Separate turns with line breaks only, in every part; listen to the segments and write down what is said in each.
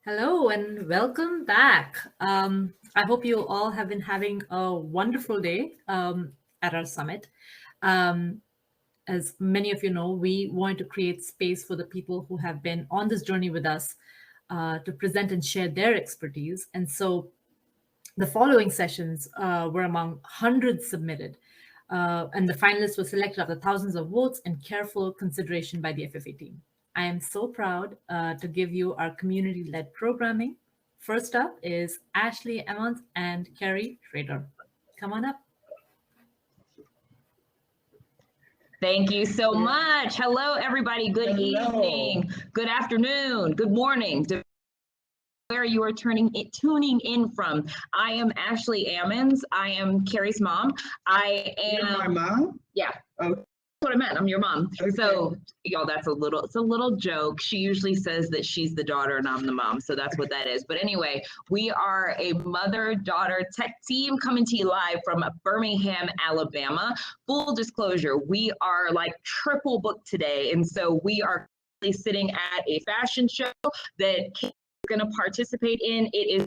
Hello and welcome back. I hope you all have been having a wonderful day at our summit. Um, as many of you know, we wanted to create space for the people who have been on this journey with us to present and share their expertise. And so the following sessions were among hundreds submitted, and the finalists were selected after thousands of votes and careful consideration by the FFA team. I am so proud to give you our community-led programming. First up is Ashlee Ammons and Kerry Shrader. Come on up.
Thank you so much. Hello, everybody. Good evening, good afternoon, good morning. Where you are tuning in from. I am Ashlee Ammons. I am Carrie's mom. I am
You're my mom?
Yeah.
Okay.
That's what I meant. I'm your mom.
Okay.
So y'all, it's a little joke. She usually says that she's the daughter and I'm the mom. So that's what that is. But anyway, we are a mother-daughter tech team coming to you live from Birmingham, Alabama. Full disclosure, we are like triple booked today. And so we are sitting at a fashion show that going to participate in. It is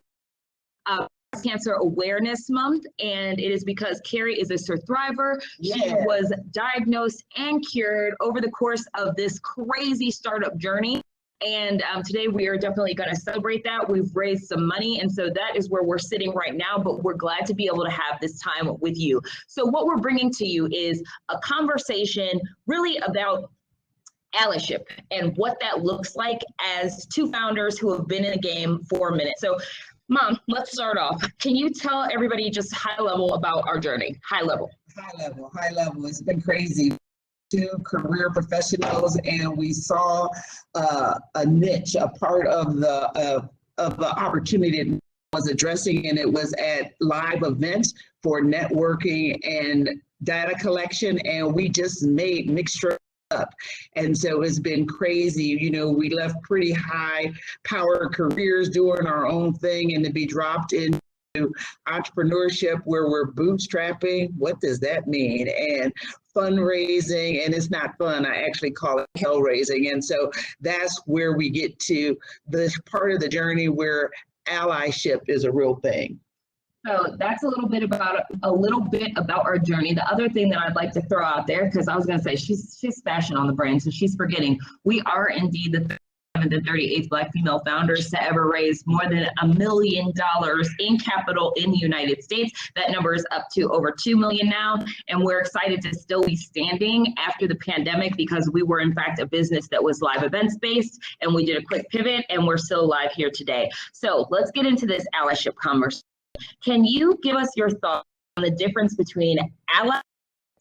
Breast Cancer Awareness Month, and it is because Carrie is a survivor. She was diagnosed and cured over the course of this crazy startup journey. And today we are definitely going to celebrate that. We've raised some money, and so that is where we're sitting right now, but we're glad to be able to have this time with you. So what we're bringing to you is a conversation really about allyship and what that looks like as two founders who have been in the game for a minute. So, Mom, let's start off. Can you tell everybody just high level about our journey? High level.
High level. It's been crazy. Two career professionals, and we saw a niche, a part of the opportunity it was addressing, and it was at live events for networking and data collection, and we just made mixture up. And so it's been crazy. You know, we left pretty high power careers doing our own thing, and to be dropped into entrepreneurship where we're bootstrapping, what does that mean? And fundraising, and it's not fun. I actually call it hell raising. And so that's where we get to this part of the journey where allyship is a real thing.
So that's a little bit about our journey. The other thing that I'd like to throw out there, because I was going to say she's fashion on the brand, so she's forgetting. We are indeed the 38th Black female founders to ever raise more than $1 million in capital in the United States. That number is up to over 2 million now, and we're excited to still be standing after the pandemic because we were in fact a business that was live events based, and we did a quick pivot, and we're still live here today. So let's get into this allyship conversation. Can you give us your thoughts on the difference between ally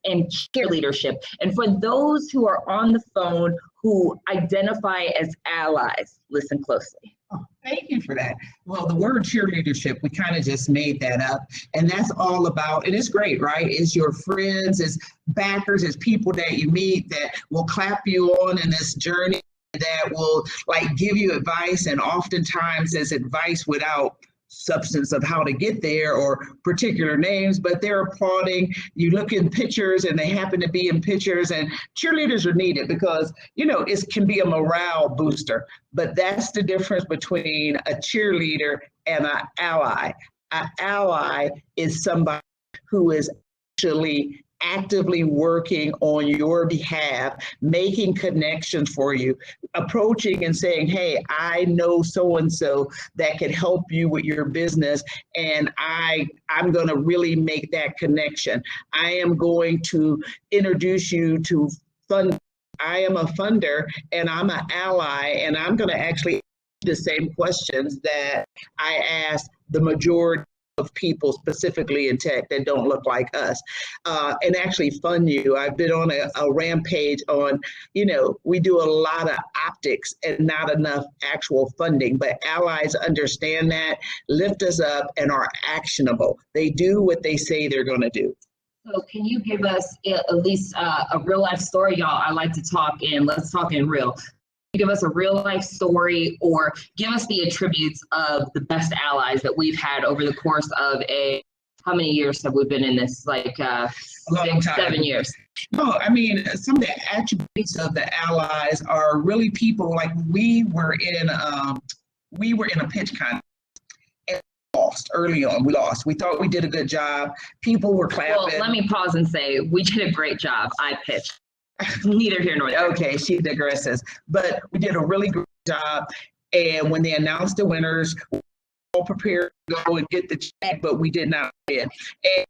and cheerleadership? And for those who are on the phone who identify as allies, listen closely.
Oh, thank you for that. Well, the word cheerleadership, we kind of just made that up. And that's all about, and it's great, right? It's your friends, it's backers, it's people that you meet that will clap you on in this journey, that will like give you advice. And oftentimes it's advice without substance of how to get there or particular names, but they're applauding. You look in pictures and they happen to be in pictures, and cheerleaders are needed because, you know, it can be a morale booster, but that's the difference between a cheerleader and an ally. An ally is somebody who is actually actively working on your behalf, making connections for you, approaching and saying, hey, I know so-and-so that can help you with your business, and I'm going to really make that connection. I am going to introduce you to fund. I am a funder and I'm an ally, and I'm going to actually ask the same questions that I asked the majority of people specifically in tech that don't look like us, and actually fund you. I've been on a rampage on, you know, we do a lot of optics and not enough actual funding, but allies understand that, lift us up, and are actionable. They do what they say they're going to do.
So can you give us at least a real life story, y'all? I like to talk in, let's talk in real. Give us a real life story, or give us the attributes of the best allies that we've had over the course of how many years have we been in this? Like 7 years.
No, I mean, some of the attributes of the allies are really people like we were in we were in a pitch contest and lost early on. We lost. We thought we did a good job. People were clapping.
Well, let me pause and say we did a great job. I pitched. Neither here nor there.
Okay, she digresses. But we did a really good job. And when they announced the winners, we were all prepared to go and get the check, but we did not win. And,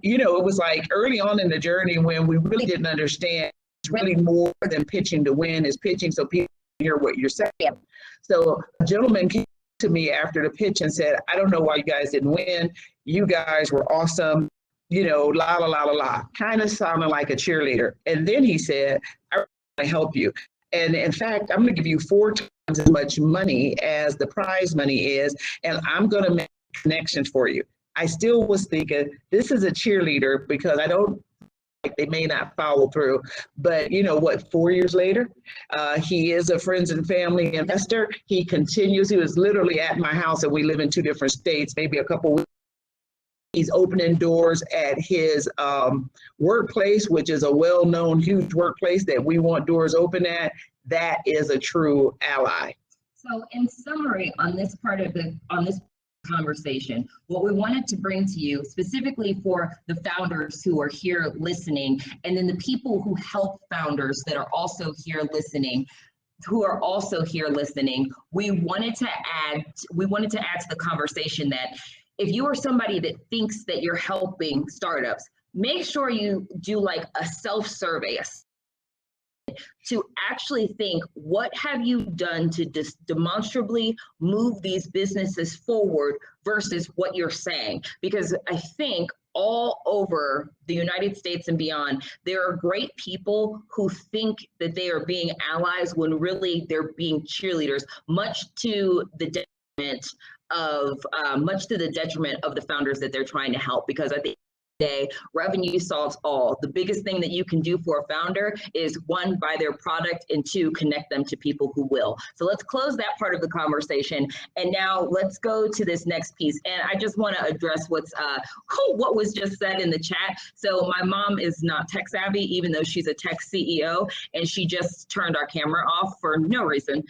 you know, it was like early on in the journey when we really didn't understand it's really more than pitching to win, is pitching so people can hear what you're saying. So a gentleman came to me after the pitch and said, I don't know why you guys didn't win. You guys were awesome. You know, la, la, la, la, la, kind of sounding like a cheerleader. And then he said, I want to help you. And in fact, I'm going to give you 4 times as much money as the prize money is, and I'm going to make connections for you. I still was thinking, this is a cheerleader because I don't like they may not follow through. But you know what, 4 years later, he is a friends and family investor. He continues. He was literally at my house, and we live in 2 different states, maybe a couple weeks. He's opening doors at his workplace, which is a well-known, huge workplace that we want doors open at. That is a true ally.
So in summary, on this conversation, what we wanted to bring to you specifically for the founders who are here listening, and then the people who help founders that are also here listening, we wanted to add to the conversation that if you are somebody that thinks that you're helping startups, make sure you do like a self-survey to actually think, what have you done to demonstrably move these businesses forward versus what you're saying? Because I think all over the United States and beyond, there are great people who think that they are being allies when really they're being cheerleaders, much to the detriment of the founders that they're trying to help. Because at the end of the day, revenue solves all. The biggest thing that you can do for a founder is 1, buy their product, and 2, connect them to people who will. So let's close that part of the conversation, and now let's go to this next piece. And I just want to address what was just said in the chat. So my mom is not tech savvy, even though she's a tech CEO, and she just turned our camera off for no reason.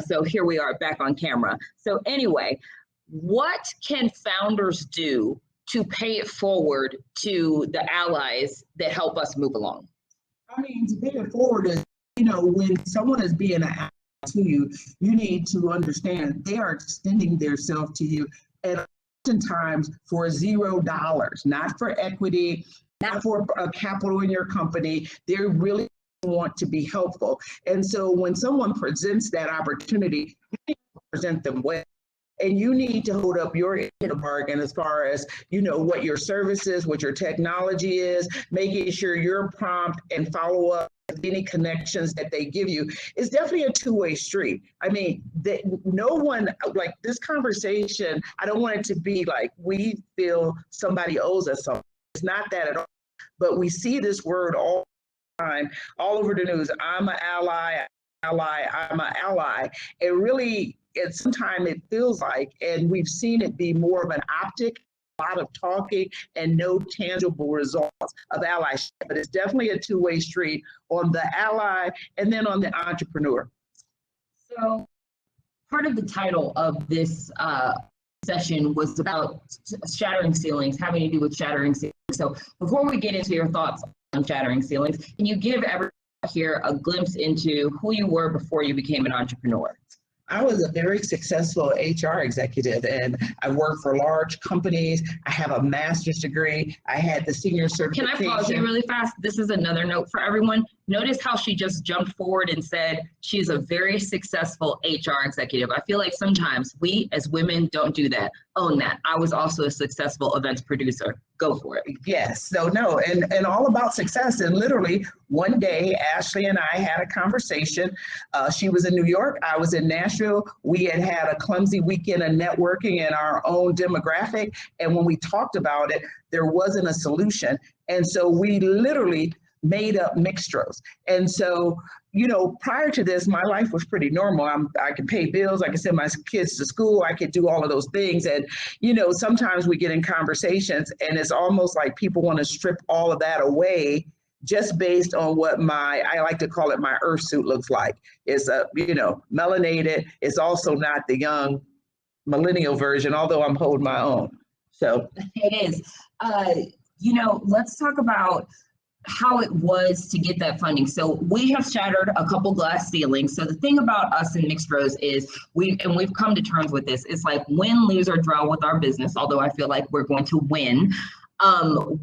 So here we are back on camera. So anyway, what can founders do to pay it forward to the allies that help us move along?
I mean, to pay it forward is, you know, when someone is being an ally to you, you need to understand they are extending themselves to you, and oftentimes for $0, not for equity, not for capital in your company. They really want to be helpful. And so when someone presents that opportunity, you present them well. And you need to hold up your end of the bargain as far as, you know, what your service is, what your technology is, making sure you're prompt and follow up with any connections that they give you. It's definitely a two-way street. I mean, no one, like this conversation, I don't want it to be like we feel somebody owes us something. It's not that at all. But we see this word all the time, all over the news. I'm an ally, I'm an ally. It really, sometimes it feels like, and we've seen it be more of an optic, a lot of talking and no tangible results of allyship. But it's definitely a two-way street on the ally and then on the entrepreneur.
So part of the title of this session was about shattering ceilings, having to do with shattering ceilings. So before we get into your thoughts on shattering ceilings, can you give everyone here a glimpse into who you were before you became an entrepreneur?
I was a very successful HR executive, and I worked for large companies. I have a master's degree. I had the senior certification.
Can I pause you really fast? This is another note for everyone. Notice how she just jumped forward and said she's a very successful HR executive. I feel like sometimes we as women don't do that. Own that. I was also a successful events producer. Go for it.
Yes. So no, and all about success. And literally one day, Ashlee and I had a conversation. She was in New York. I was in Nashville. We had a clumsy weekend of networking in our own demographic. And when we talked about it, there wasn't a solution. And so we literally made up mixtros. And so, you know, prior to this, my life was pretty normal. I could pay bills, I could send my kids to school, I could do all of those things. And, you know, sometimes we get in conversations and it's almost like people want to strip all of that away just based on what I like to call it, my earth suit looks like. It's you know, melanated. It's also not the young millennial version, although I'm holding my own. So
it is. You know, let's talk about how it was to get that funding. So we have shattered a couple glass ceilings. So the thing about us in Mixed Rose is we've come to terms with this. It's like win, lose, or draw with our business, although I feel like we're going to win.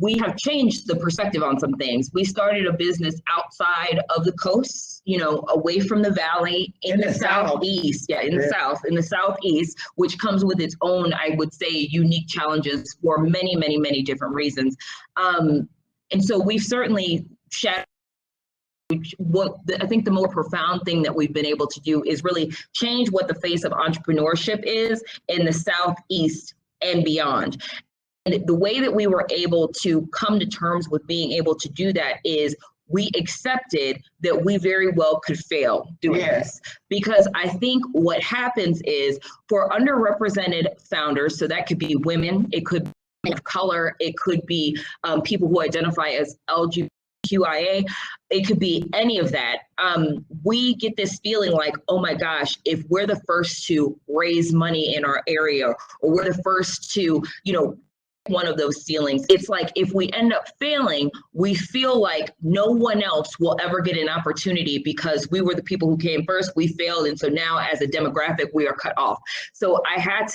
We have changed the perspective on some things. We started a business outside of the coast, you know, away from the valley in the southeast. Yeah, in the south, in the southeast, which comes with its own, I would say, unique challenges for many, many, many different reasons. And so we've certainly shattered. I think the more profound thing that we've been able to do is really change what the face of entrepreneurship is in the Southeast and beyond. And the way that we were able to come to terms with being able to do that is we accepted that we very well could fail doing this. Because I think what happens is for underrepresented founders, so that could be women, it could be of color, it could be people who identify as LGBTQIA, it could be any of that. We get this feeling like, oh my gosh, if we're the first to raise money in our area, or we're the first to, you know, one of those ceilings, it's like if we end up failing, we feel like no one else will ever get an opportunity because we were the people who came first, we failed, and so now as a demographic we are cut off. So I have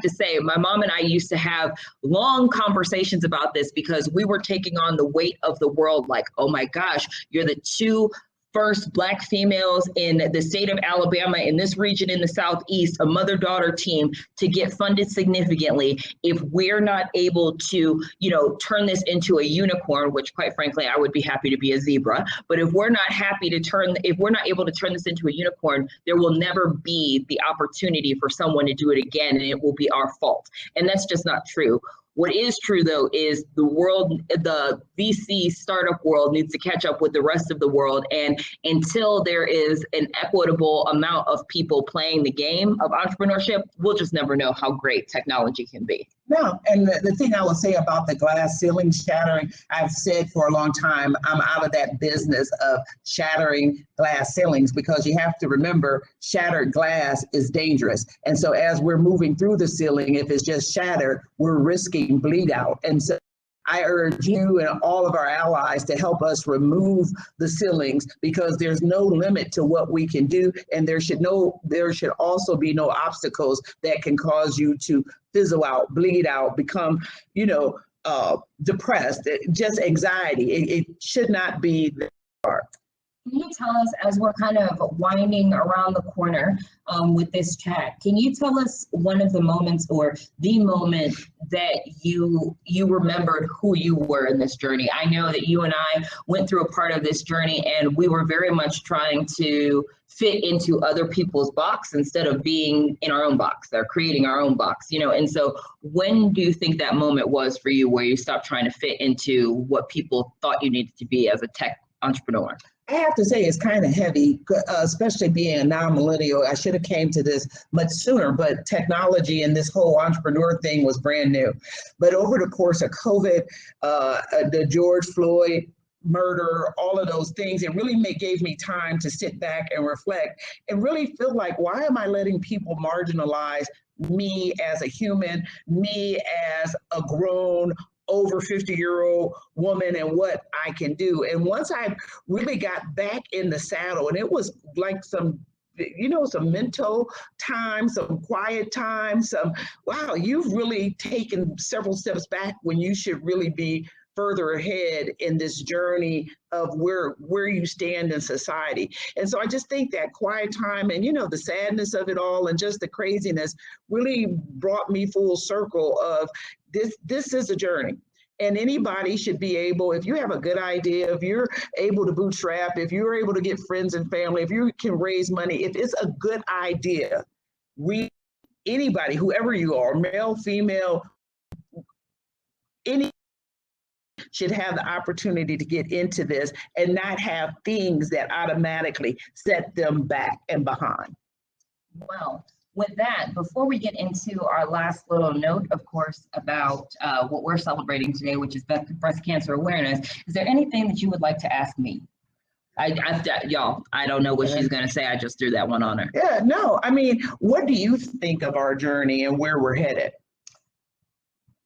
to say, my mom and I used to have long conversations about this because we were taking on the weight of the world, like, oh my gosh, you're the two first Black females in the state of Alabama, in this region in the Southeast, a mother-daughter team, to get funded significantly. If we're not able to, you know, turn this into a unicorn, which quite frankly, I would be happy to be a zebra, but if we're not able to turn this into a unicorn, there will never be the opportunity for someone to do it again, and it will be our fault. And that's just not true. What is true, though, is the VC startup world needs to catch up with the rest of the world. And until there is an equitable amount of people playing the game of entrepreneurship, we'll just never know how great technology can be.
No, and the thing I will say about the glass ceiling shattering, I've said for a long time, I'm out of that business of shattering glass ceilings, because you have to remember shattered glass is dangerous. And so as we're moving through the ceiling, if it's just shattered, we're risking bleed out. And so I urge you and all of our allies to help us remove the ceilings, because there's no limit to what we can do. And there should also be no obstacles that can cause you to fizzle out, bleed out, become, depressed, just anxiety. It should not be that hard.
Can you tell us, as we're kind of winding around the corner with this chat, can you tell us one of the moments, or the moment that you remembered who you were in this journey? I know that you and I went through a part of this journey, and we were very much trying to fit into other people's box instead of being in our own box, or creating our own box, and so when do you think that moment was for you where you stopped trying to fit into what people thought you needed to be as a tech entrepreneur?
I have to say it's kind of heavy, especially being a non-millennial. I should have came to this much sooner, but technology and this whole entrepreneur thing was brand new. But over the course of COVID, the George Floyd murder, all of those things, it really gave me time to sit back and reflect and really feel like, why am I letting people marginalize me as a human, me as a grown over 50-year-old woman, and what I can do? And once I really got back in the saddle, and it was like some mental time, some quiet time, wow, you've really taken several steps back when you should really be further ahead in this journey of where you stand in society. And so I just think that quiet time and, the sadness of it all and just the craziness really brought me full circle of this is a journey. And anybody should be able, if you have a good idea, if you're able to bootstrap, if you're able to get friends and family, if you can raise money, if it's a good idea, anybody, whoever you are, male, female, any should have the opportunity to get into this and not have things that automatically set them back and behind.
Well, with that, before we get into our last little note, of course, about what we're celebrating today, which is breast cancer awareness, is there anything that you would like to ask me? Y'all, I don't know what she's going to say. I just threw that one on her.
Yeah, no, I mean, what do you think of our journey and where we're headed?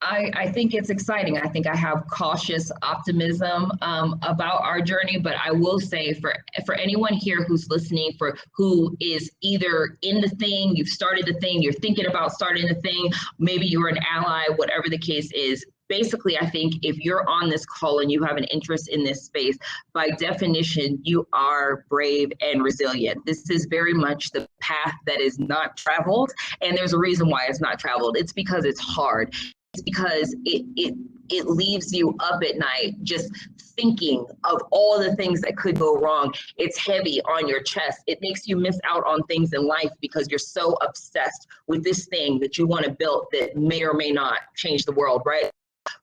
I think it's exciting. I think I have cautious optimism about our journey, but I will say for anyone here who's listening, for who is either in the thing, you've started the thing, you're thinking about starting the thing, maybe you're an ally, whatever the case is. Basically, I think if you're on this call and you have an interest in this space, by definition, you are brave and resilient. This is very much the path that is not traveled. And there's a reason why it's not traveled. It's because it's hard. It's because it leaves you up at night just thinking of all the things that could go wrong. It's heavy on your chest. It makes you miss out on things in life because you're so obsessed with this thing that you want to build that may or may not change the world, right?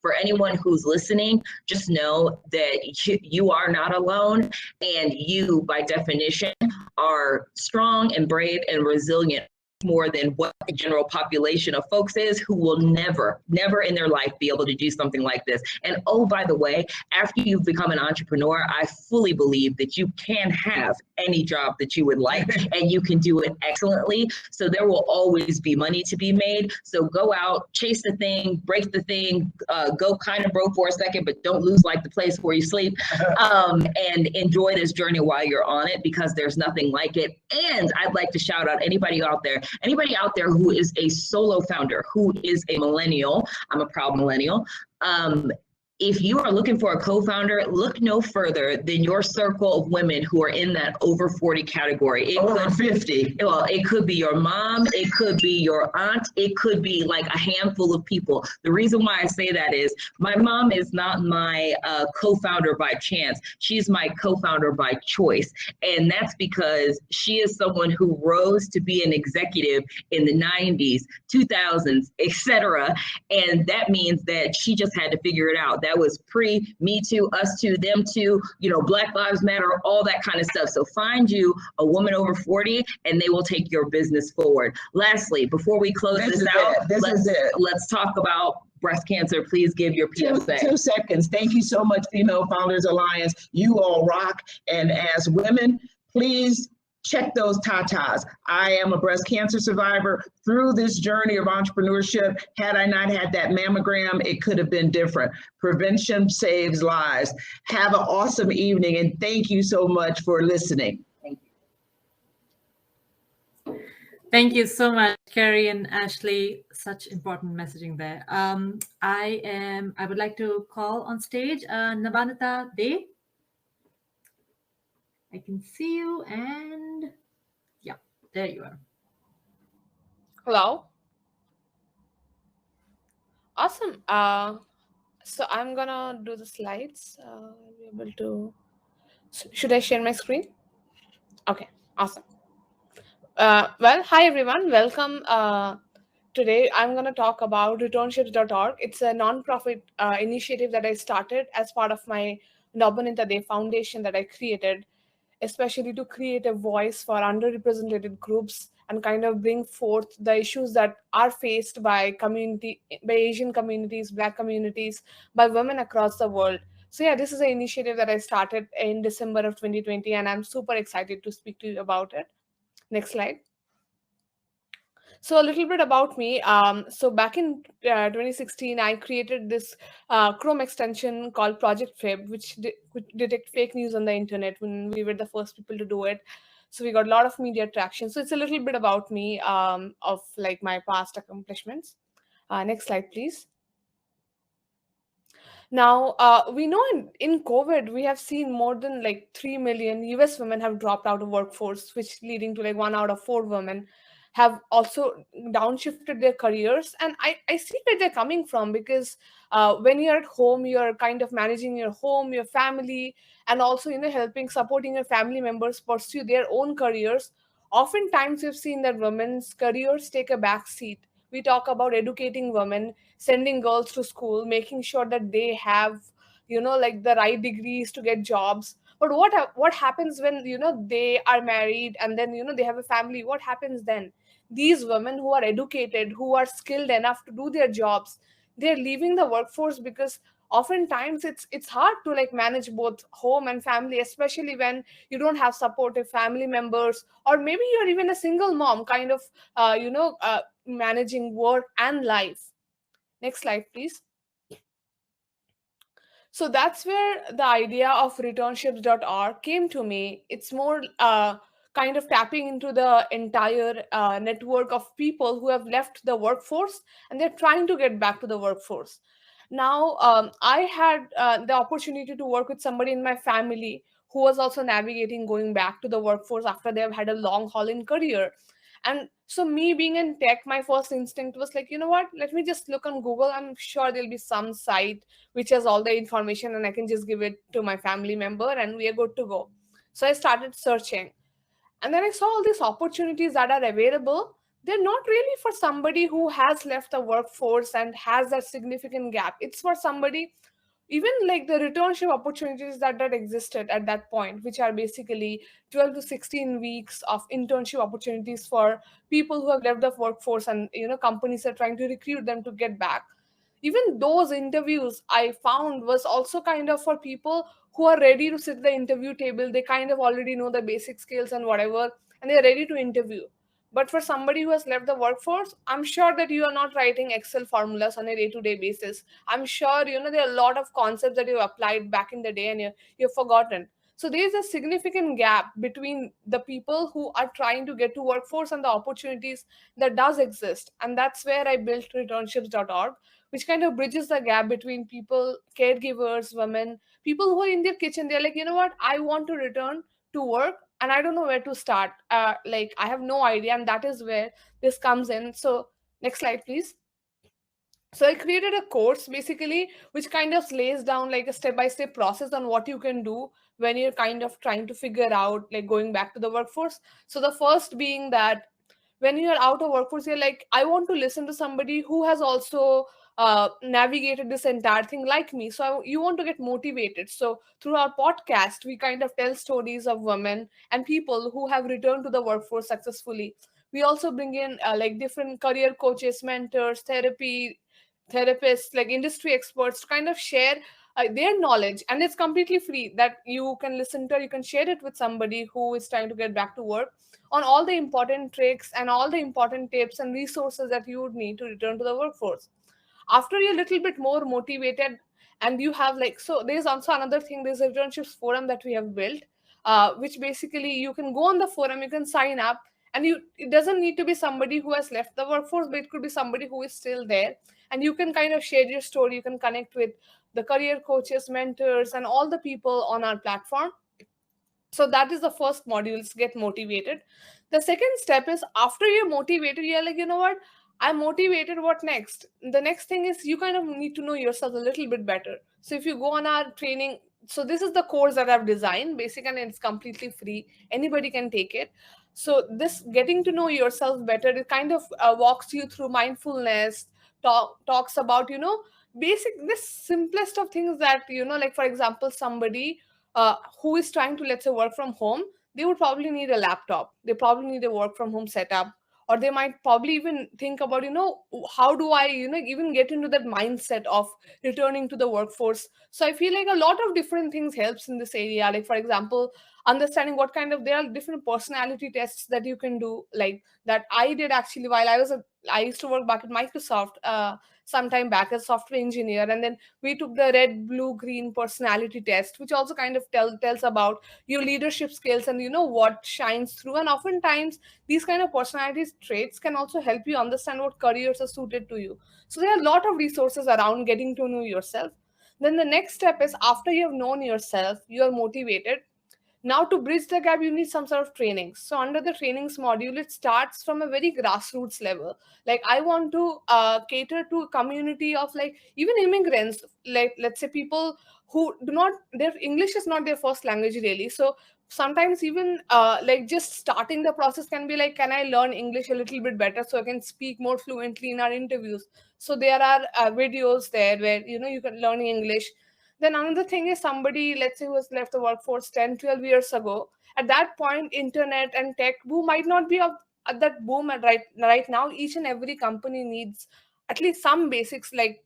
For anyone who's listening, just know that you are not alone, and you, by definition, are strong and brave and resilient more than what the general population of folks is, who will never in their life be able to do something like this. And oh, by the way, after you've become an entrepreneur, I fully believe that you can have any job that you would like and you can do it excellently. So there will always be money to be made. So go out, chase the thing, break the thing, go kind of broke for a second, but don't lose like the place where you sleep, and enjoy this journey while you're on it, because there's nothing like it. And I'd like to shout out anybody out there who is a solo founder, who is a millennial. I'm a proud millennial. If you are looking for a co-founder, look no further than your circle of women who are in that over 40 category.
Over 50.
Well, it could be your mom, it could be your aunt, it could be like a handful of people. The reason why I say that is my mom is not my co-founder by chance. She's my co-founder by choice. And that's because she is someone who rose to be an executive in the 90s, 2000s, etc. And that means that she just had to figure it out. That was pre Me Too, Us Too, Them Too, Black Lives Matter, all that kind of stuff. So find you a woman over 40 and they will take your business forward. Lastly, before we close this out, let's talk about breast cancer. Please give your PSA.
2 seconds. Thank you so much, Female Founders Alliance. You all rock. And as women, please check those tatas. I am a breast cancer survivor. Through this journey of entrepreneurship, had I not had that mammogram, it could have been different. Prevention saves lives. Have an awesome evening, and thank you so much for listening.
Thank you so much, Kerry and Ashlee. Such important messaging there. I would like to call on stage Nabanita Day. I can see you, and yeah, there you are.
Hello. Awesome. So I'm gonna do the slides. Be able to. Should I share my screen? Okay. Awesome. Well, hi everyone. Welcome. Today I'm gonna talk about Internships.org. It's a non-profit initiative that I started as part of my Nabanita Foundation that I created, especially to create a voice for underrepresented groups and kind of bring forth the issues that are faced by Asian communities, Black communities, by women across the world. So yeah, this is an initiative that I started in December of 2020, and I'm super excited to speak to you about it. Next slide. So a little bit about me. So back in 2016, I created this Chrome extension called Project Fib, which detect fake news on the internet when we were the first people to do it. So we got a lot of media traction. So it's a little bit about me, of like my past accomplishments. Next slide, please. Now, we know in COVID, we have seen more than like 3 million US women have dropped out of workforce, which leading to like 1 out of 4 women have also downshifted their careers. And I see where they're coming from, because when you're at home, you're kind of managing your home, your family, and also, supporting your family members pursue their own careers. Oftentimes, we've seen that women's careers take a back seat. We talk about educating women, sending girls to school, making sure that they have, like the right degrees to get jobs. But what happens when, they are married and then, they have a family? What happens then? These women who are educated, who are skilled enough to do their jobs, they're leaving the workforce because oftentimes it's hard to like manage both home and family, especially when you don't have supportive family members, or maybe you're even a single mom kind of managing work and life. Next slide, please. So that's where the idea of returnships.org came to me. It's more kind of tapping into the entire network of people who have left the workforce and they're trying to get back to the workforce. Now, I had the opportunity to work with somebody in my family who was also navigating going back to the workforce after they have had a long haul in career. And so, me being in tech, my first instinct was like, you know what, let me just look on Google. I'm sure there'll be some site which has all the information and I can just give it to my family member and we are good to go. So I started searching. And then I saw all these opportunities that are available. They're not really for somebody who has left the workforce and has that significant gap. It's for somebody, even like the returnship opportunities that existed at that point, which are basically 12 to 16 weeks of internship opportunities for people who have left the workforce, and companies are trying to recruit them to get back. Even those interviews I found was also kind of for people who are ready to sit at the interview table. They kind of already know the basic skills and whatever, and they're ready to interview. But for somebody who has left the workforce, I'm sure that you are not writing Excel formulas on a day-to-day basis. I'm sure there are a lot of concepts that you applied back in the day and you've forgotten. So there's a significant gap between the people who are trying to get to workforce and the opportunities that does exist. And that's where I built returnships.org, which kind of bridges the gap between people, caregivers, women, people who are in their kitchen. They're like, you know what, I want to return to work and I don't know where to start. Like, I have no idea. And that is where this comes in. So, next slide, please. So I created a course basically, which kind of lays down like a step-by-step process on what you can do when you're kind of trying to figure out like going back to the workforce. So the first being that when you're out of workforce, you're like, I want to listen to somebody who has also navigated this entire thing like me. So you want to get motivated. So through our podcast, we kind of tell stories of women and people who have returned to the workforce successfully. We also bring in like different career coaches, mentors, therapists, like industry experts to kind of share their knowledge, and it's completely free that you can listen to, you can share it with somebody who is trying to get back to work, on all the important tricks and all the important tips and resources that you would need to return to the workforce. After you're a little bit more motivated, and you have like, so there's also another thing, there's a internships forum that we have built, which basically you can go on the forum, you can sign up, and it doesn't need to be somebody who has left the workforce, but it could be somebody who is still there, and you can kind of share your story, you can connect with the career coaches, mentors, and all the people on our platform. So that is the first module, is get motivated. The second step is, after you're motivated, you're like, you know what, I'm motivated, what next? The next thing is you kind of need to know yourself a little bit better. So if you go on our training, so this is the course that I've designed, basic, and it's completely free, anybody can take it. So this getting to know yourself better, it kind of walks you through mindfulness, talks about basic, this simplest of things that like for example, somebody who is trying to, let's say, work from home, they would probably need a laptop, they probably need a work from home setup, or they might probably even think about how do I even get into that mindset of returning to the workforce. So I feel like a lot of different things helps in this area, like for example, understanding what kind of, there are different personality tests that you can do, like that I did actually while I used to work back at Microsoft sometime back as software engineer, and then we took the red, blue, green personality test, which also kind of tells about your leadership skills and what shines through. And oftentimes these kind of personality traits can also help you understand what careers are suited to you. So there are a lot of resources around getting to know yourself. Then the next step is, after you have known yourself, you are motivated. Now, to bridge the gap, you need some sort of training. So under the trainings module, it starts from a very grassroots level. Like, I want to cater to a community of like even immigrants, like let's say people who do not, their English is not their first language really. So sometimes even like just starting the process can be like, can I learn English a little bit better so I can speak more fluently in our interviews? So there are videos there where you can learn English. Then another thing is, somebody, let's say, who has left the workforce 10, 12 years ago. At that point, internet and tech boom might not be at that boom at right now. Each and every company needs at least some basics, like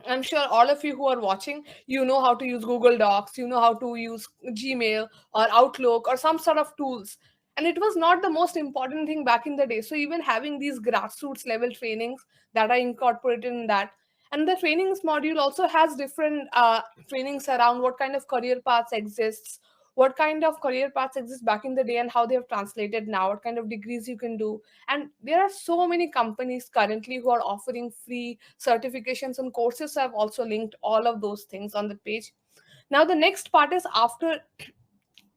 I'm sure all of you who are watching, you know how to use Google Docs, you know how to use Gmail or Outlook or some sort of tools. And it was not the most important thing back in the day. So even having these grassroots level trainings that are incorporated in that. And the trainings module also has different trainings around what kind of career paths exists, what kind of career paths exist back in the day and how they have translated now, what kind of degrees you can do. And there are so many companies currently who are offering free certifications and courses. So I've also linked all of those things on the page. Now the next part is, after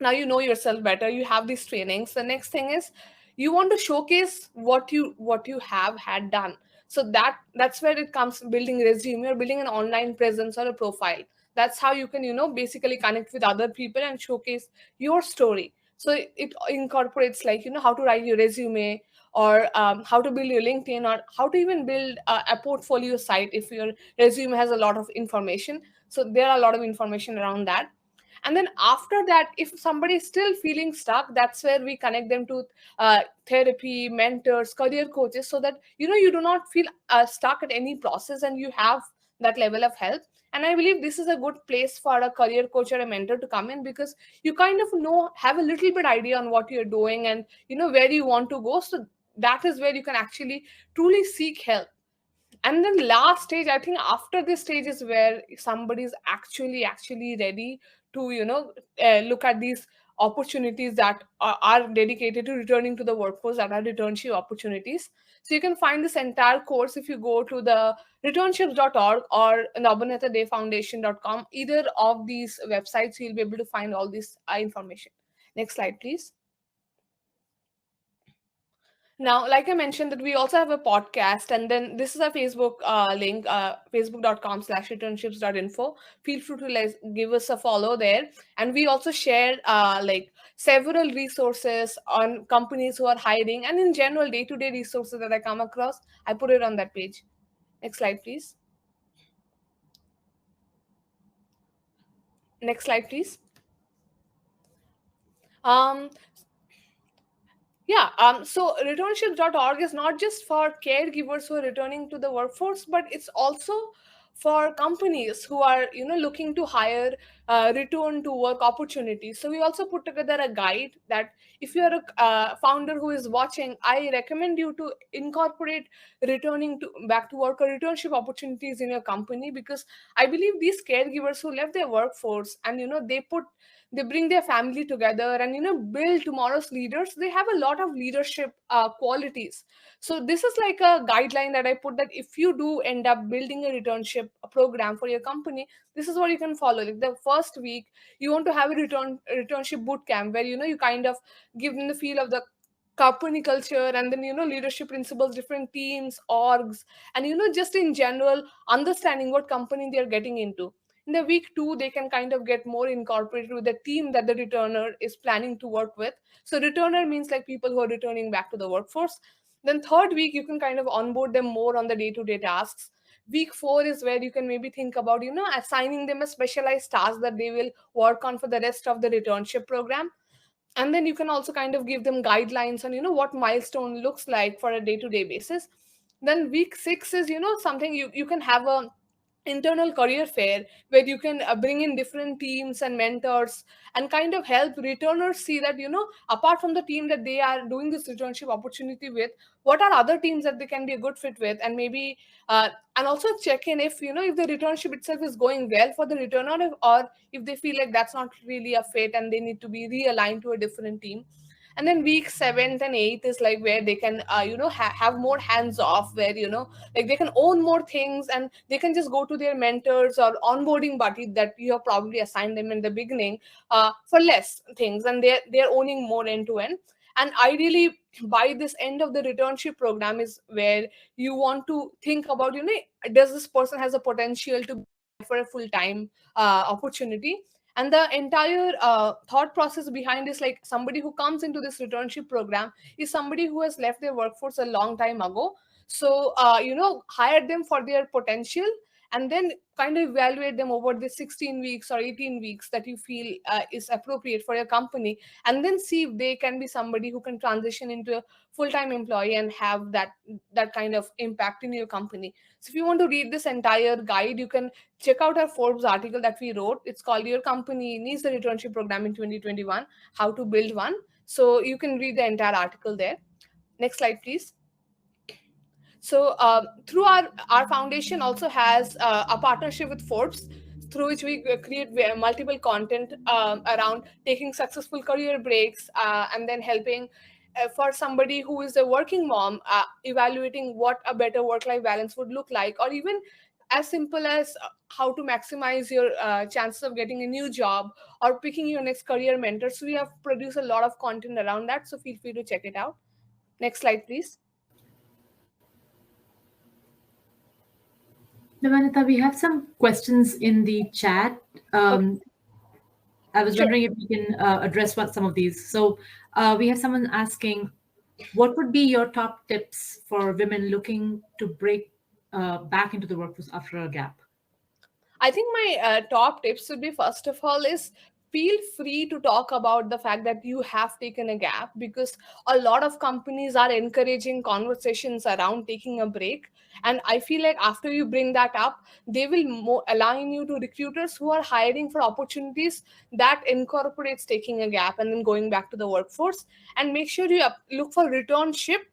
now you know yourself better, you have these trainings, the next thing is you want to showcase what you have had done. So that's where it comes, building resume or building an online presence or a profile. That's how you can, basically connect with other people and showcase your story. So it incorporates, like, how to write your resume, or how to build your LinkedIn, or how to even build a portfolio site if your resume has a lot of information. So there are a lot of information around that. And then after that, if somebody is still feeling stuck, that's where we connect them to therapy, mentors, career coaches, so that you do not feel stuck at any process and you have that level of help. And I believe this is a good place for a career coach or a mentor to come in, because you kind of have a little bit idea on what you're doing and where you want to go. So that is where you can actually truly seek help. And then last stage, I think after this stage is where somebody is actually ready to look at these opportunities that are dedicated to returning to the workforce, that are returnship opportunities. So you can find this entire course if you go to the returnships.org or nabanitadayfoundation.com. Either of these websites, you'll be able to find all this information. Next slide, please. Now, like I mentioned, that we also have a podcast, and then this is a Facebook link, facebook.com/returnships.info. Feel free to give us a follow there. And we also share like several resources on companies who are hiring, and in general, day-to-day resources that I come across. I put it on that page. Next slide, please. Next slide, please. Um, so returnships.org is not just for caregivers who are returning to the workforce, but it's also for companies who are, looking to hire return to work opportunities. So we also put together a guide that if you're a founder who is watching, I recommend you to incorporate returning to back to work or returnship opportunities in your company, because I believe these caregivers who left their workforce and, they bring their family together and build tomorrow's leaders. They have a lot of leadership qualities. So this is like a guideline that I put, that if you do end up building a returnship program for your company, this is what you can follow. Like the first week, you want to have a returnship boot camp where you kind of give them the feel of the company culture, and then leadership principles, different teams, orgs, and just in general understanding what company they're getting into. In the week 2, they can kind of get more incorporated with the team that the returner is planning to work with. So returner means like people who are returning back to the workforce. Then third week, you can kind of onboard them more on the day-to-day tasks. Week 4 is where you can maybe think about assigning them a specialized task that they will work on for the rest of the returnship program. And then you can also kind of give them guidelines on what milestone looks like for a day-to-day basis. Then week 6 is something you can have a internal career fair where you can bring in different teams and mentors and kind of help returners see that apart from the team that they are doing this returnship opportunity with, what are other teams that they can be a good fit with, and maybe and also check in if if the returnship itself is going well for the returner, or if they feel like that's not really a fit and they need to be realigned to a different team. And then week 7th and 8th is like where they can have more hands off, where like they can own more things and they can just go to their mentors or onboarding buddy that you have probably assigned them in the beginning for less things, and they're owning more end to end. And ideally, by this end of the returnship program is where you want to think about does this person has a potential to be for a full-time opportunity. And the entire thought process behind is like somebody who comes into this returnship program is somebody who has left their workforce a long time ago. So hire them for their potential, and then kind of evaluate them over the 16 weeks or 18 weeks that you feel is appropriate for your company, and then see if they can be somebody who can transition into a full-time employee and have that kind of impact in your company. So if you want to read this entire guide, you can check out our Forbes article that we wrote. It's called Your Company Needs the Returnship Program in 2021, How to Build One. So you can read the entire article there. Next slide, please. So through our foundation also has a partnership with Forbes, through which we create multiple content around taking successful career breaks, and then helping for somebody who is a working mom, evaluating what a better work-life balance would look like, or even as simple as how to maximize your chances of getting a new job or picking your next career mentor. So we have produced a lot of content around that, so feel free to check it out. Next slide, please.
Nabanita, we have some questions in the chat. I was wondering if you can address some of these. So we have someone asking, what would be your top tips for women looking to break back into the workforce after a gap?
I think my top tips would be, first of all, is feel free to talk about the fact that you have taken a gap, because a lot of companies are encouraging conversations around taking a break. And I feel like after you bring that up, they will align you to recruiters who are hiring for opportunities that incorporates taking a gap and then going back to the workforce. And make sure you look for returnship.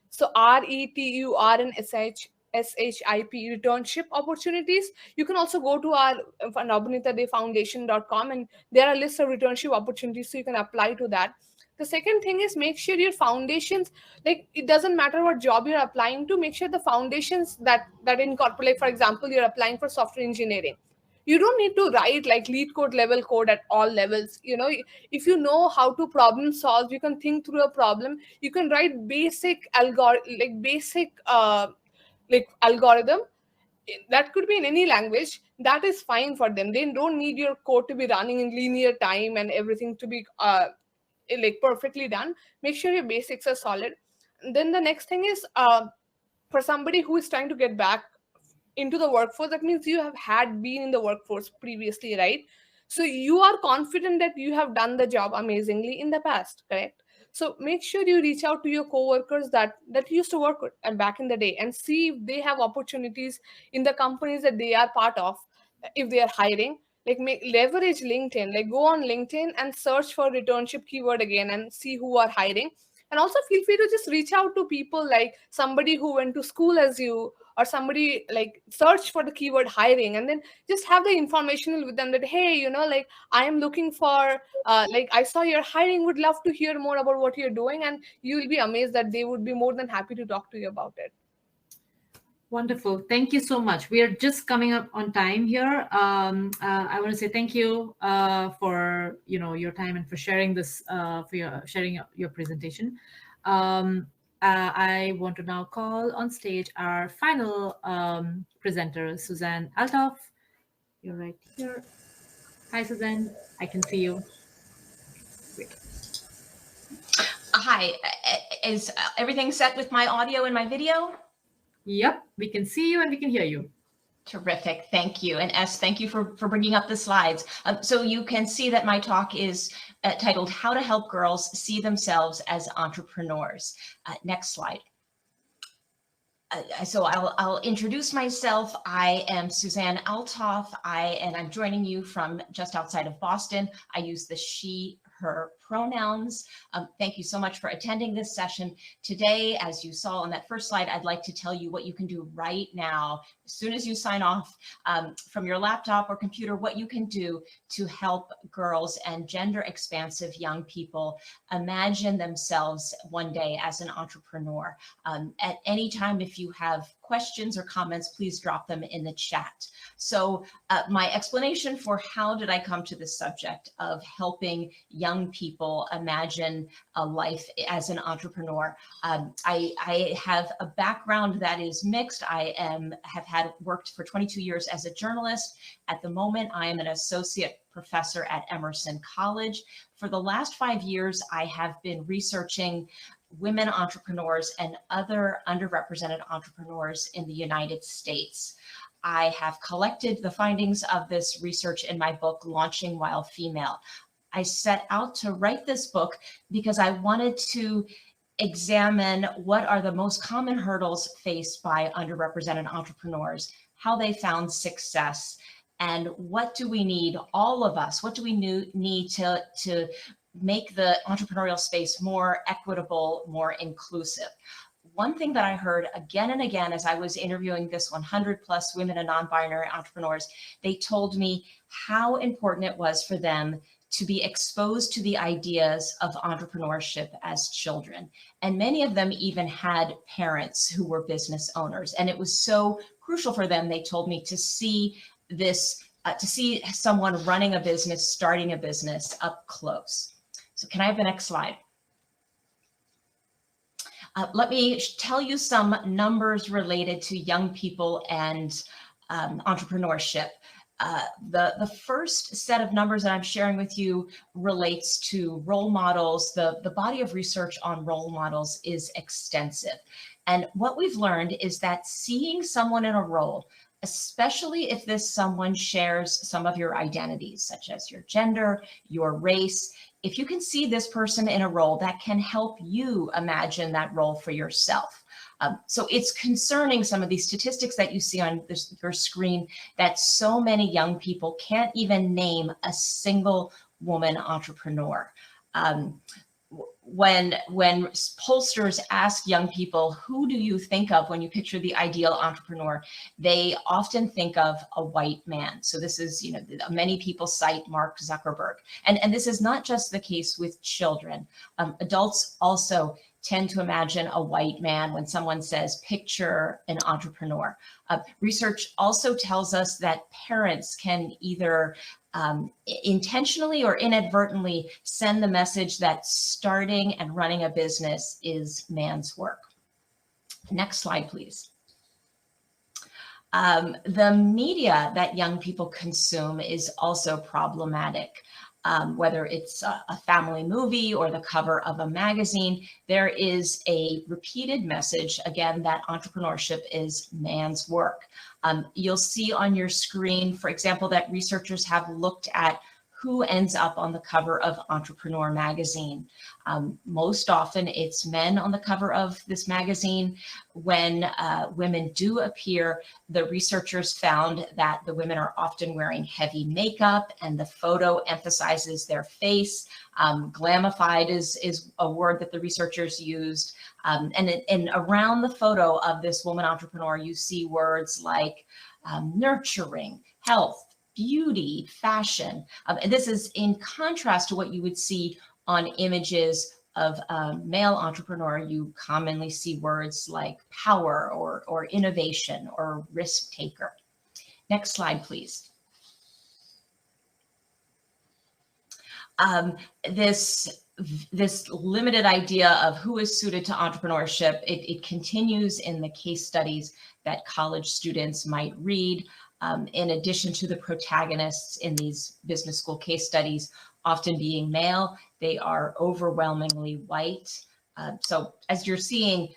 So RETURNSHIP returnship opportunities. You can also go to our nabanitadefoundation.com, and there are lists of returnship opportunities, so you can apply to that. The second thing is, make sure your foundations, like, it doesn't matter what job you're applying to, make sure the foundations that incorporate, for example, you're applying for software engineering. You don't need to write like lead code level code at all levels. If you know how to problem solve, you can think through a problem, you can write basic algorithm. That could be in any language. That is fine for them. They don't need your code to be running in linear time and everything to be perfectly done. Make sure your basics are solid. And then the next thing is, for somebody who is trying to get back into the workforce, that means you have been in the workforce previously, right? So you are confident that you have done the job amazingly in the past, correct? So make sure you reach out to your coworkers that you used to work with and back in the day, and see if they have opportunities in the companies that they are part of. If they are hiring, like, leverage LinkedIn, like go on LinkedIn and search for returnship keyword again and see who are hiring. And also feel free to just reach out to people, like somebody who went to school as you, or somebody, like, search for the keyword hiring, and then just have the information with them that, hey, like, I am looking for, like, I saw you're hiring, would love to hear more about what you're doing. And you will be amazed that they would be more than happy to talk to you about it.
Wonderful. Thank you so much. We are just coming up on time here. I want to say thank you for your time and for sharing this, sharing your presentation. I want to now call on stage our final presenter, Suzanne Altoff. You're right here. Hi, Suzanne. I can see you. Great.
Hi. Is everything set with my audio and my video?
Yep, we can see you and we can hear you.
Terrific. Thank you. And S, thank you for bringing up the slides. So you can see that my talk is titled How to Help Girls See Themselves as Entrepreneurs. Next slide. So I'll introduce myself. I am Suzanne Altoff, and I'm joining you from just outside of Boston. I use the she, her pronouns. Thank you so much for attending this session. Today, as you saw on that first slide, I'd like to tell you what you can do right now, as soon as you sign off from your laptop or computer, what you can do to help girls and gender expansive young people imagine themselves one day as an entrepreneur. At any time, if you have questions or comments, please drop them in the chat. So my explanation for how did I come to this subject of helping young people imagine a life as an entrepreneur. I have a background that is mixed. I have worked for 22 years as a journalist. At the moment, I am an associate professor at Emerson College. For the last 5 years, I have been researching women entrepreneurs and other underrepresented entrepreneurs in the United States. I have collected the findings of this research in my book, Launching While Female. I set out to write this book because I wanted to examine what are the most common hurdles faced by underrepresented entrepreneurs, how they found success, and what do we need, all of us, what do we need to make the entrepreneurial space more equitable, more inclusive. One thing that I heard again and again as I was interviewing this 100+ women and non-binary entrepreneurs, they told me how important it was for them to be exposed to the ideas of entrepreneurship as children. And many of them even had parents who were business owners. And it was so crucial for them, they told me, to see this, to see someone running a business, starting a business up close. So can I have the next slide? Let me tell you some numbers related to young people and entrepreneurship. The first set of numbers that I'm sharing with you relates to role models. The body of research on role models is extensive. And what we've learned is that seeing someone in a role, especially if this someone shares some of your identities, such as your gender, your race, if you can see this person in a role, that can help you imagine that role for yourself. So it's concerning, some of these statistics that you see on your screen, that so many young people can't even name a single woman entrepreneur. When pollsters ask young people, who do you think of when you picture the ideal entrepreneur, they often think of a white man. So this is, many people cite Mark Zuckerberg. And this is not just the case with children. Adults also tend to imagine a white man when someone says, picture an entrepreneur. Research also tells us that parents can either intentionally or inadvertently send the message that starting and running a business is man's work. Next slide, please. The media that young people consume is also problematic. Whether it's a family movie or the cover of a magazine, there is a repeated message, again, that entrepreneurship is man's work. You'll see on your screen, for example, that researchers have looked at who ends up on the cover of Entrepreneur magazine. Most often it's men on the cover of this magazine. When women do appear, the researchers found that the women are often wearing heavy makeup and the photo emphasizes their face. Glamified is a word that the researchers used. And around the photo of this woman entrepreneur, you see words like nurturing, health, beauty, fashion. And this is in contrast to what you would see on images of a male entrepreneur. You commonly see words like power or innovation or risk taker. Next slide, please. This limited idea of who is suited to entrepreneurship, it continues in the case studies that college students might read. In addition to the protagonists in these business school case studies often being male, they are overwhelmingly white. So as you're seeing,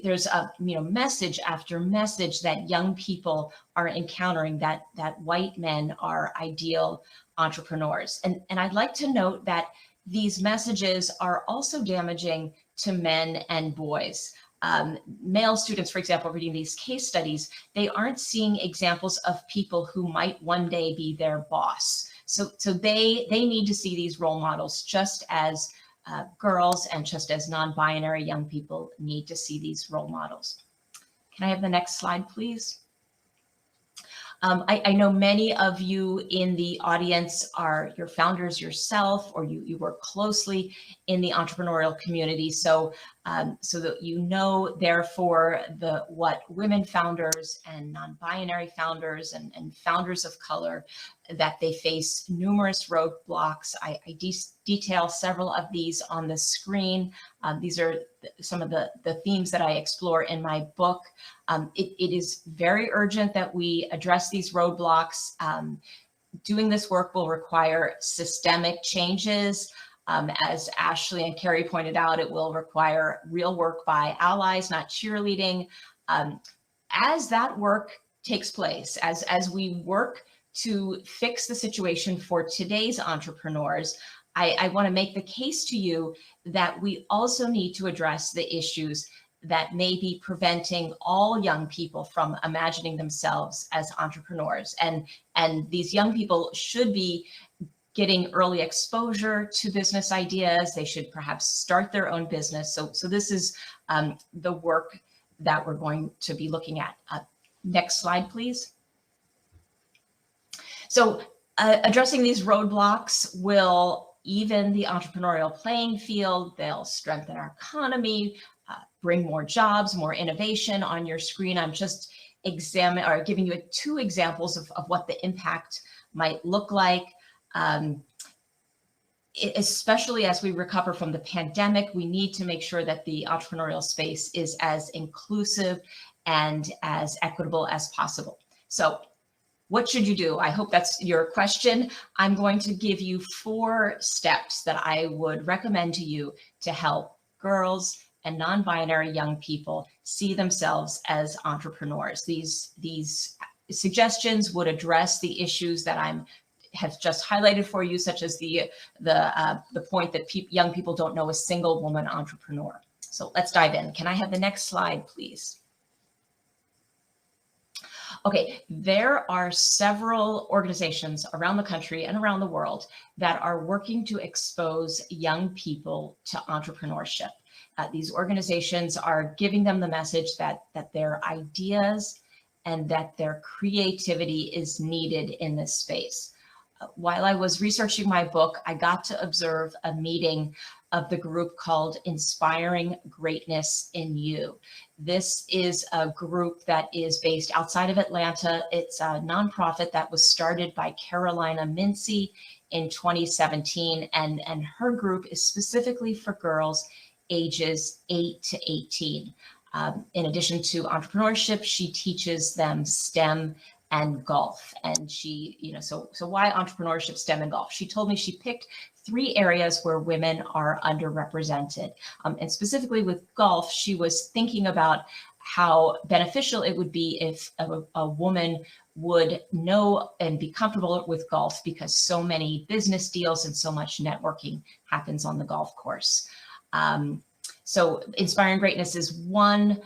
there's a message after message that young people are encountering, that white men are ideal entrepreneurs. And I'd like to note that these messages are also damaging to men and boys. Male students, for example, reading these case studies, they aren't seeing examples of people who might one day be their boss. So they need to see these role models, just as girls and just as non-binary young people need to see these role models. Can I have the next slide, please? I know many of you in the audience are your founders yourself, or you work closely in the entrepreneurial community. So that you know, therefore, what women founders and non-binary founders and founders of color, that they face numerous roadblocks. I detail several of these on the screen. These are some of the themes that I explore in my book. It is very urgent that we address these roadblocks. Doing this work will require systemic changes. As Ashlee and Carrie pointed out, it will require real work by allies, not cheerleading. As that work takes place as we work to fix the situation for today's entrepreneurs. I want to make the case to you that we also need to address the issues that may be preventing all young people from imagining themselves as entrepreneurs. And these young people should be getting early exposure to business ideas. They should perhaps start their own business. So this is the work that we're going to be looking at. Next slide, please. So addressing these roadblocks will even the entrepreneurial playing field. They'll strengthen our economy, bring more jobs, more innovation. On your screen, I'm just giving you 2 examples of what the impact might look like. Especially as we recover from the pandemic, we need to make sure that the entrepreneurial space is as inclusive and as equitable as possible. So what should you do? I hope that's your question. I'm going to give you 4 steps that I would recommend to you to help girls and non-binary young people see themselves as entrepreneurs. These suggestions would address the issues that have just highlighted for you, such as the point that young people don't know a single woman entrepreneur. So let's dive in. Can I have the next slide, please? Okay, there are several organizations around the country and around the world that are working to expose young people to entrepreneurship. These organizations are giving them the message that their ideas and that their creativity is needed in this space. While I was researching my book, I got to observe a meeting of the group called Inspiring Greatness in You. This is a group that is based outside of Atlanta. It's a nonprofit that was started by Carolina Mincy in 2017, and her group is specifically for girls ages 8 to 18. In addition to entrepreneurship, she teaches them STEM and golf. And she, so why entrepreneurship, STEM, and golf? She told me she picked 3 areas where women are underrepresented. And specifically with golf, she was thinking about how beneficial it would be if a woman would know and be comfortable with golf, because so many business deals and so much networking happens on the golf course. So Inspiring Greatness is one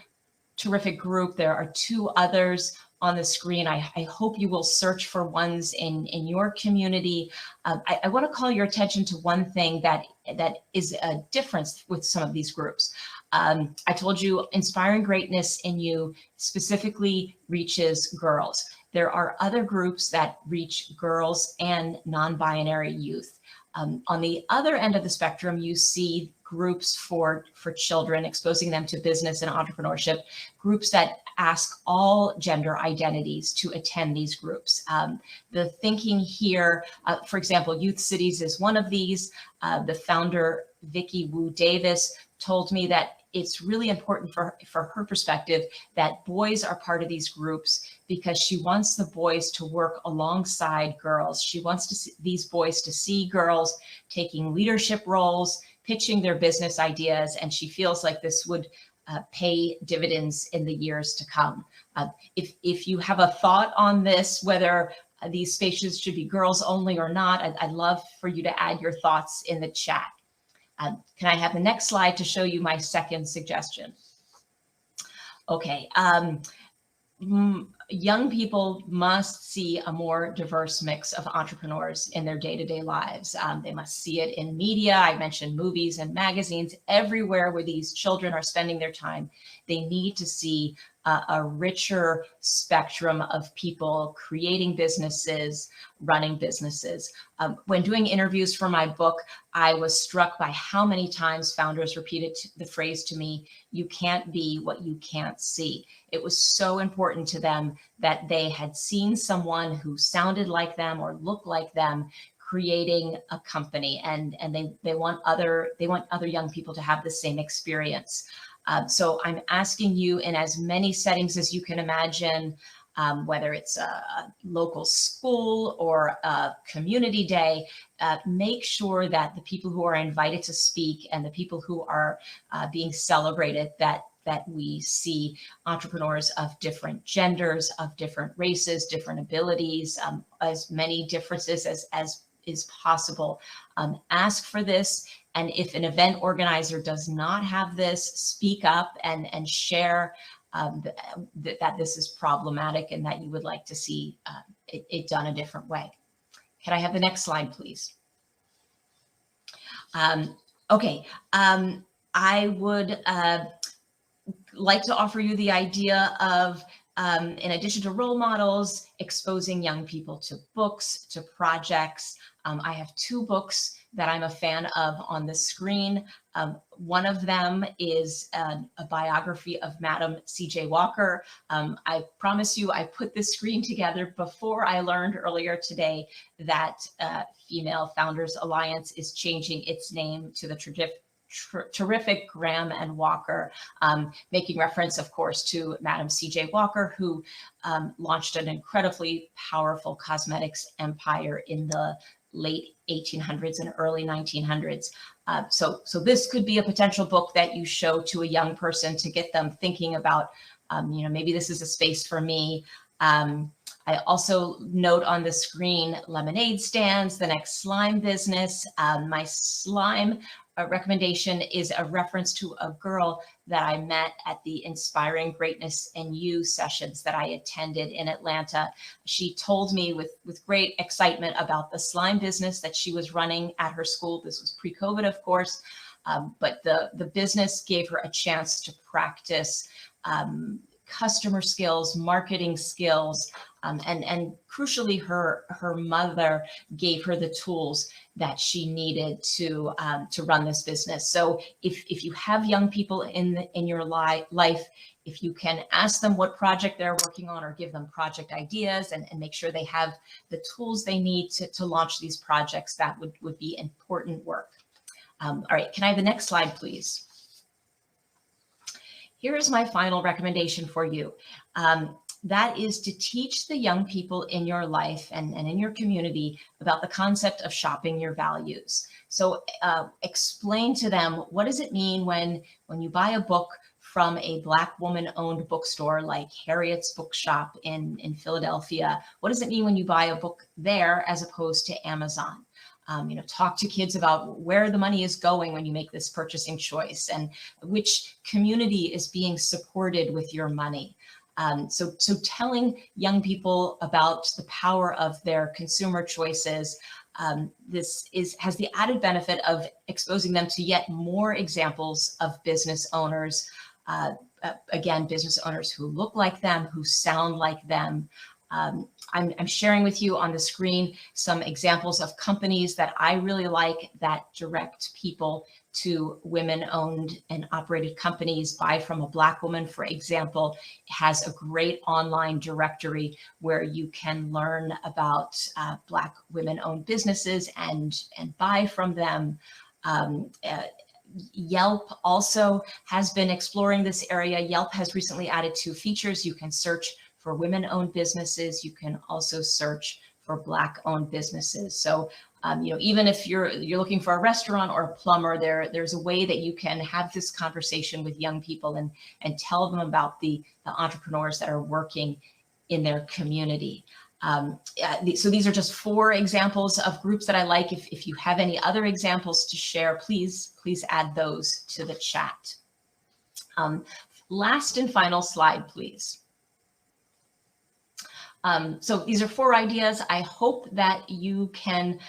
terrific group. There are 2 others on the screen. I hope you will search for ones in your community. I want to call your attention to one thing that is a difference with some of these groups. I told you Inspiring Greatness in You specifically reaches girls. There are other groups that reach girls and non-binary youth. On the other end of the spectrum, you see groups for children, exposing them to business and entrepreneurship, groups that ask all gender identities to attend these groups. The thinking here, for example, Youth Cities is one of these. The founder, Vicki Wu Davis, told me that it's really important for her perspective that boys are part of these groups, because she wants the boys to work alongside girls. She wants these boys to see girls taking leadership roles, pitching their business ideas, and she feels like this would pay dividends in the years to come. If you have a thought on this, whether these spaces should be girls only or not, I'd love for you to add your thoughts in the chat. Can I have the next slide to show you my second suggestion? Okay. Young people must see a more diverse mix of entrepreneurs in their day-to-day lives. They must see it in media. I mentioned movies and magazines. Everywhere where these children are spending their time, they need to see a richer spectrum of people creating businesses, running businesses. When doing interviews for my book, I was struck by how many times founders repeated the phrase to me, "You can't be what you can't see." It was so important to them that they had seen someone who sounded like them or looked like them creating a company, and they want other young people to have the same experience. So I'm asking you, in as many settings as you can imagine, whether it's a local school or a community day, make sure that the people who are invited to speak and the people who are being celebrated, that that we see entrepreneurs of different genders, of different races, different abilities, as many differences as is possible. Ask for this. And if an event organizer does not have this, speak up and share that this is problematic and that you would like to see it done a different way. Can I have the next slide, please? Okay, I would like to offer you the idea of, in addition to role models, exposing young people to books, to projects. I have 2 books that I'm a fan of on the screen. One of them is a biography of Madam C.J. Walker. I promise you, I put this screen together before I learned earlier today that Female Founders Alliance is changing its name to the terrific Graham and Walker, making reference, of course, to Madam C.J. Walker, who launched an incredibly powerful cosmetics empire in the late 1800s and early 1900s. So this could be a potential book that you show to a young person to get them thinking about, maybe this is a space for me. I also note on the screen lemonade stands, the next slime business. My slime recommendation is a reference to a girl that I met at the Inspiring Greatness in You sessions that I attended in Atlanta. She told me with great excitement about the slime business that she was running at her school. This was pre-COVID, of course, but the business gave her a chance to practice customer skills, marketing skills, and crucially, her mother gave her the tools that she needed to run this business. So if you have young people in your life, if you can ask them what project they're working on or give them project ideas and make sure they have the tools they need to launch these projects, that would be important work. All right, can I have the next slide, please? Here is my final recommendation for you. That is to teach the young people in your life and in your community about the concept of shopping your values. So explain to them, what does it mean when you buy a book from a Black woman-owned bookstore like Harriet's Bookshop in Philadelphia? What does it mean when you buy a book there as opposed to Amazon? Talk to kids about where the money is going when you make this purchasing choice and which community is being supported with your money. So telling young people about the power of their consumer choices, this has the added benefit of exposing them to yet more examples of business owners. Again, business owners who look like them, who sound like them. I'm sharing with you on the screen some examples of companies that I really like that direct people to women-owned and operated companies. Buy from a Black woman, for example, has a great online directory where you can learn about Black women-owned businesses and buy from them. Yelp also has been exploring this area. Yelp has recently added 2 features. You can search for women-owned businesses. You can also search for Black-owned businesses. So, even if you're looking for a restaurant or a plumber, there's a way that you can have this conversation with young people and tell them about the entrepreneurs that are working in their community. So these are just 4 examples of groups that I like. If you have any other examples to share, please add those to the chat. Last and final slide, please. So these are 4 ideas. I hope that you can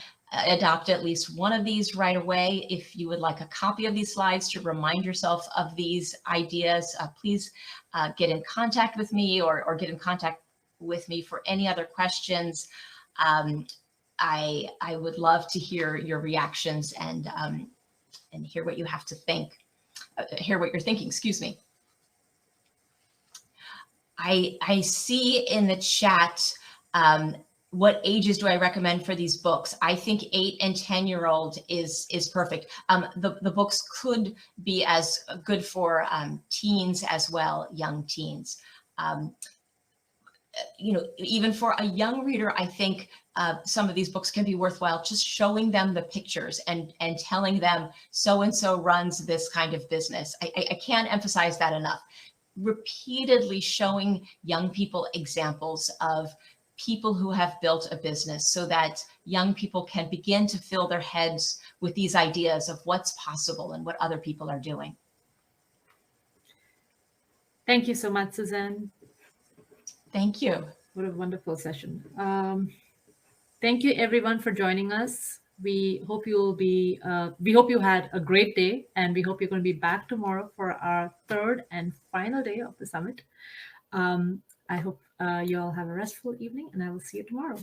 adopt at least one of these right away. If you would like a copy of these slides to remind yourself of these ideas, please get in contact with me or get in contact with me for any other questions. I would love to hear your reactions and hear what you have to think, hear what you're thinking, excuse me. I see in the chat, what ages do I recommend for these books? I think 8 and 10-year-old is perfect. The books could be as good for teens as well, young teens. Even for a young reader, I think some of these books can be worthwhile, just showing them the pictures and telling them so-and-so runs this kind of business. I can't emphasize that enough. Repeatedly showing young people examples of people who have built a business so that young people can begin to fill their heads with these ideas of what's possible and what other people are doing.
Thank you so much, Suzanne.
Thank you.
What a wonderful session. Thank you everyone for joining us. We hope you had a great day, and we hope you're going to be back tomorrow for our third and final day of the summit. I hope you all have a restful evening, and I will see you tomorrow.